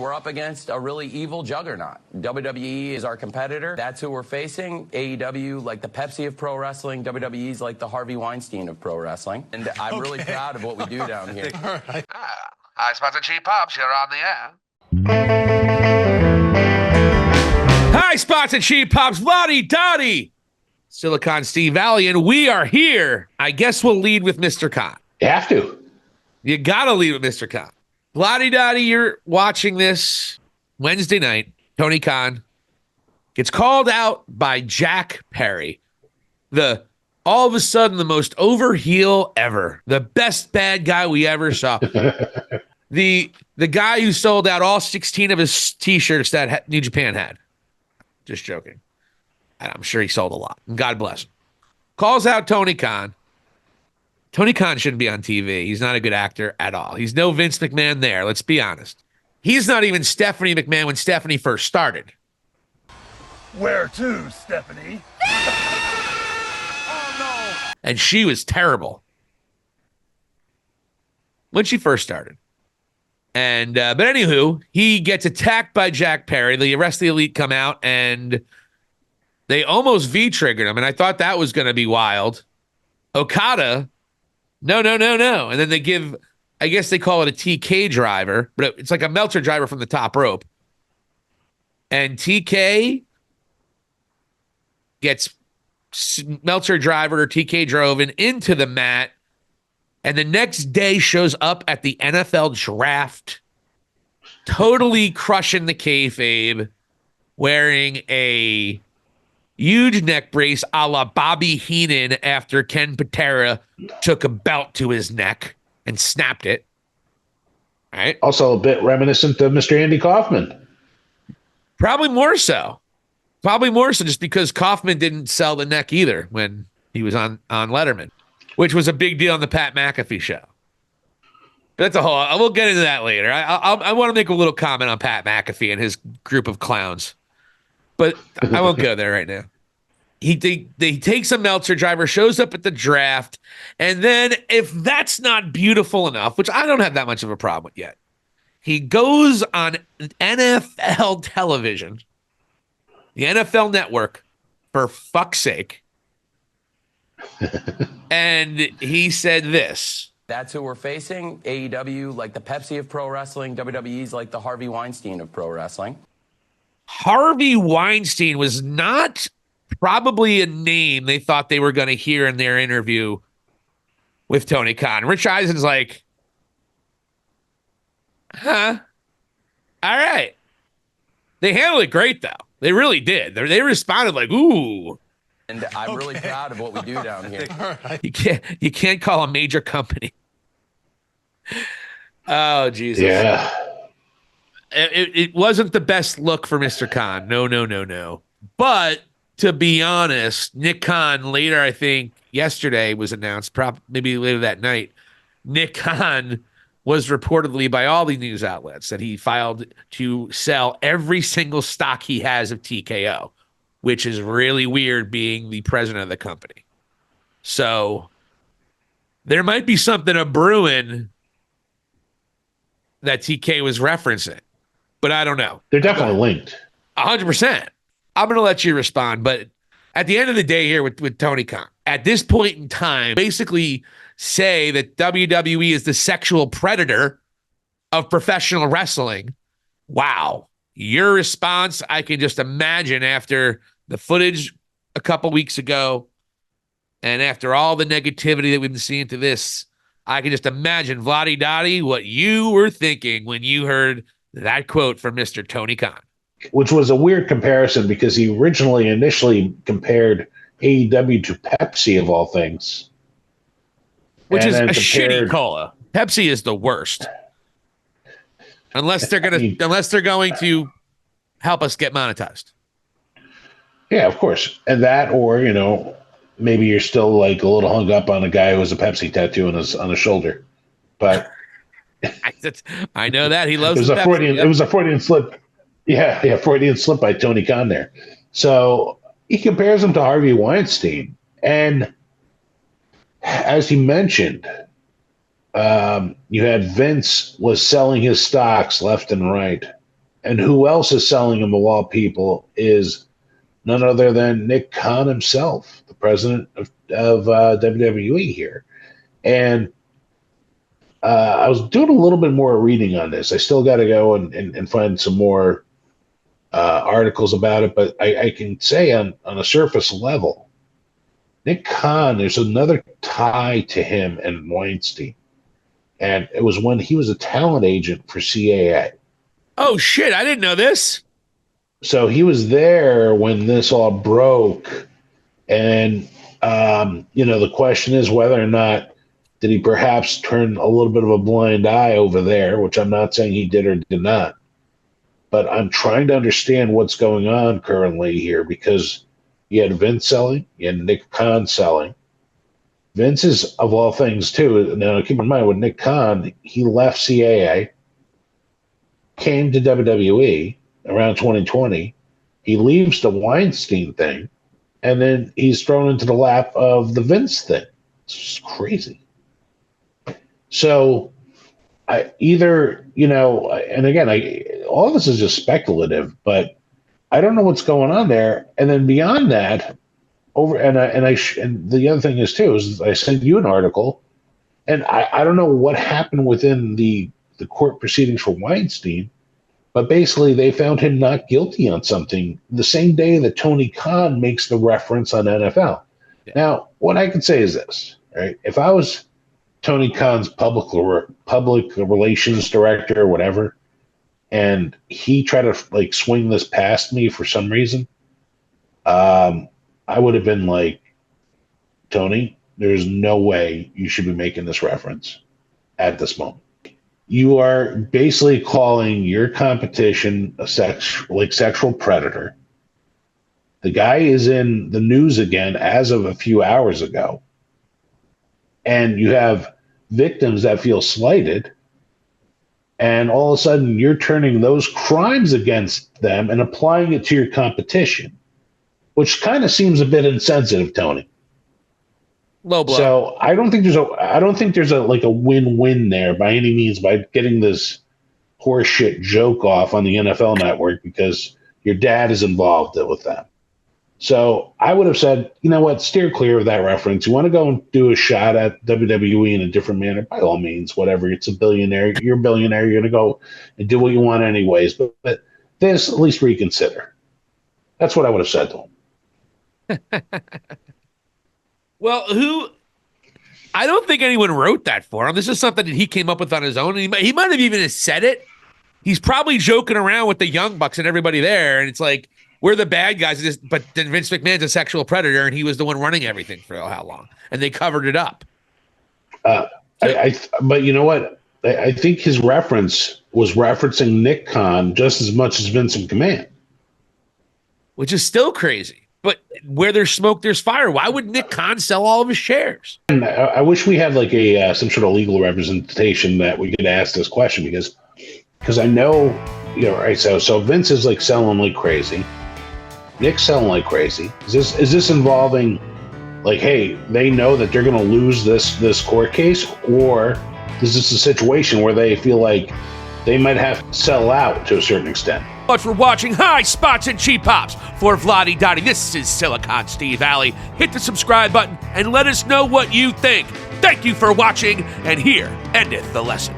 we're up against a really evil juggernaut. WWE is our competitor. That's who we're facing. AEW, like the Pepsi of pro wrestling. WWE's like the Harvey Weinstein of pro wrestling. And I'm really proud of what we do down here. All right. Hi, Spots and Cheap Pops. You're on the air. Hi, Spots and Cheap Pops. Vladi, Dottie, Silicon Steve Valley, and we are here. I guess we'll lead with Mr. Khan. You have to. You got to lead with Mr. Khan. Vladi, Dottie, you're watching this Wednesday night. Tony Khan gets called out by Jack Perry. All of a sudden, the most over heel ever. The best bad guy we ever saw. The guy who sold out all 16 of his T-shirts that New Japan had. Just joking. And I'm sure he sold a lot. God bless him. Calls out Tony Khan. Tony Khan shouldn't be on TV. He's not a good actor at all. He's no Vince McMahon there. Let's be honest. He's not even Stephanie McMahon when Stephanie first started. Where to, Stephanie? Oh, no. And she was terrible when she first started. And but anywho, he gets attacked by Jack Perry. The rest of the Elite come out and they almost V-triggered him. And I thought that was going to be wild. Okada, no. And then they give, I guess they call it a TK driver, but it's like a Meltzer driver from the top rope. And TK gets Meltzer driver or TK driven into the mat. And the next day shows up at the NFL draft, totally crushing the kayfabe, wearing a huge neck brace a la Bobby Heenan after Ken Patera took a belt to his neck and snapped it. All right. Also a bit reminiscent of Mr. Andy Kaufman. Probably more so. Just because Kaufman didn't sell the neck either when he was on Letterman, which was a big deal on the Pat McAfee show. But that's a whole, we'll get into that later. I want to make a little comment on Pat McAfee and his group of clowns. But I won't go there right now. He takes a Meltzer driver, shows up at the draft, and then if that's not beautiful enough, which I don't have that much of a problem with yet, he goes on NFL television, the NFL Network, for fuck's sake, and he said this. That's who we're facing. AEW, like the Pepsi of pro wrestling. WWE's like the Harvey Weinstein of pro wrestling. Harvey Weinstein was not probably a name they thought they were going to hear in their interview with Tony Khan. Rich Eisen's like, huh? All right. They handled it great, though. They really did. They responded like, ooh. And I'm really proud of what we do down here. You can't call a major company. Oh, Jesus. Yeah. It wasn't the best look for Mr. Khan. No. But to be honest, Nick Khan later, I think yesterday was announced, maybe later that night, Nick Khan was reportedly by all the news outlets that he filed to sell every single stock he has of TKO, which is really weird being the president of the company. So there might be something a brewing that TK was referencing. But I don't know. They're definitely linked. 100%. I'm going to let you respond. But at the end of the day here with Tony Khan, at this point in time, basically say that WWE is the sexual predator of professional wrestling. Wow. Your response, I can just imagine after the footage a couple weeks ago and after all the negativity that we've been seeing to this, I can just imagine, Vladi Dottie, what you were thinking when you heard that quote from Mr. Tony Khan. Which was a weird comparison because he initially compared AEW to Pepsi of all things. Which is a shitty cola. Pepsi is the worst. Unless they're going to help us get monetized. Yeah, of course. And that, or, maybe you're still like a little hung up on a guy who has a Pepsi tattoo on his shoulder. But I know that he loves. It was a Freudian slip. Yeah, Freudian slip by Tony Khan there. So he compares him to Harvey Weinstein, and as he mentioned, you had Vince was selling his stocks left and right, And who else is selling him of all people is none other than Nick Khan himself, the president of WWE here. And I was doing a little bit more reading on this. I still got to go and find some more articles about it, but I can say on a surface level, Nick Khan, there's another tie to him and Weinstein. And it was when he was a talent agent for CAA. Oh, shit. I didn't know this. So he was there when this all broke. And, the question is whether or not did he perhaps turn a little bit of a blind eye over there, which I'm not saying he did or did not. But I'm trying to understand what's going on currently here, because you had Vince selling, you had Nick Khan selling. Vince is, of all things, too. Now, keep in mind, with Nick Khan, he left CAA, came to WWE around 2020. He leaves the Weinstein thing, and then he's thrown into the lap of the Vince thing. It's crazy. So, and again, all this is just speculative, but I don't know what's going on there. And then beyond that, and the other thing is too is I sent you an article, and I don't know what happened within the court proceedings for Weinstein, but basically they found him not guilty on something the same day that Tony Khan makes the reference on NFL. Yeah. Now, what I can say is this, right? If I was Tony Khan's public relations director or whatever, and he tried to swing this past me for some reason, I would have been like, Tony, there's no way you should be making this reference at this moment. You are basically calling your competition a sexual predator. The guy is in the news again as of a few hours ago. And you have victims that feel slighted. And all of a sudden, you're turning those crimes against them and applying it to your competition, which kind of seems a bit insensitive, Tony. Low blow. So I don't think there's a win-win there by any means by getting this horseshit joke off on the NFL Network because your dad is involved with that. So I would have said, you know what, steer clear of that reference. You want to go and do a shot at WWE in a different manner, by all means, whatever. It's a billionaire. You're a billionaire. You're going to go and do what you want anyways. But this, at least reconsider. That's what I would have said to him. Well, I don't think anyone wrote that for him. This is something that he came up with on his own. He might have even said it. He's probably joking around with the Young Bucks and everybody there. And it's like, we're the bad guys. But then Vince McMahon's a sexual predator, and he was the one running everything for how long? And they covered it up. But you know what? I think his reference was referencing Nick Khan just as much as Vince McMahon. Which is still crazy. But where there's smoke, there's fire. Why would Nick Khan sell all of his shares? And I wish we had some sort of legal representation that we could ask this question because I know, right? So Vince is selling like crazy. Nick's selling like crazy. Is this involving hey, they know that they're going to lose this court case, or is this a situation where they feel like they might have to sell out to a certain extent? Much for watching High Spots and Cheap Pops. For Vladi Dottie, this is Silicon Steve Alley. Hit the subscribe button and let us know what you think. Thank you for watching, and here endeth the lesson.